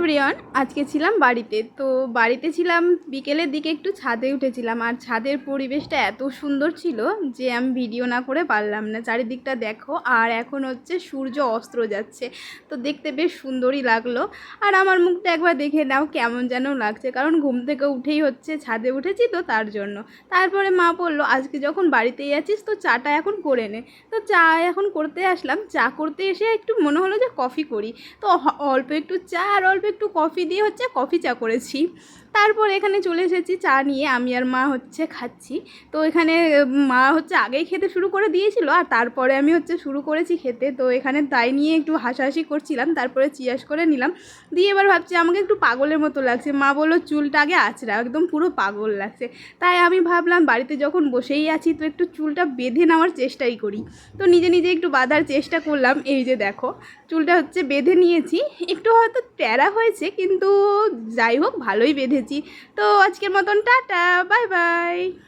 Everyone, আজকে ছিলাম বাড়িতে। তো বাড়িতে ছিলাম বিকেলের দিকে, একটু ছাদে উঠেছিলাম। আর ছাদের পরিবেশটা এত সুন্দর ছিল যে আমি ভিডিও না করে পারলাম না। চারিদিকটা দেখো, আর এখন হচ্ছে সূর্য অস্ত যাচ্ছে, তো দেখতে বেশ সুন্দরই লাগলো। আর আমার মুখটা একবার দেখে নাও, কেমন যেন লাগছে, কারণ ঘুম থেকে উঠেই হচ্ছে ছাদে উঠেছি, তো তার জন্য। তারপরে মা বললো, আজকে যখন বাড়িতেই আছিস তো চাটা এখন করে নে। তো চা এখন করতে আসলাম। চা করতে এসে একটু মনে হলো যে কফি করি, তো অল্প একটু চা আর অল্প একটু কফি দিয়ে হচ্ছে কফি চা করেছি। তারপর এখানে চলে এসেছি চা নিয়ে, আমি আর মা হচ্ছে খাচ্ছি। তো এখানে মা হচ্ছে আগেই খেতে শুরু করে দিয়েছিল, আর তারপরে আমি হচ্ছে শুরু করেছি খেতে। তো এখানে তাই নিয়ে একটু হাসাহাসি করছিলাম, তারপরে চিয়াস করে নিলাম। দিয়ে এবার ভাবছি আমাকে একটু পাগলের মতো লাগছে। মা বললো চুলটা আগে আঁচড়া, একদম পুরো পাগল লাগছে। তাই আমি ভাবলাম বাড়িতে যখন বসেই আছি তো একটু চুলটা বেঁধে নেওয়ার চেষ্টাই করি। তো নিজে নিজে একটু বাঁধার চেষ্টা করলাম। এই যে দেখো, চুলটা হচ্ছে বেঁধে নিয়েছি। একটু হয়তো ট্যারা হয়েছে, কিন্তু যাই হোক ভালোই বেঁধেছি। তো আজকের মতন টাটা, বাই বাই।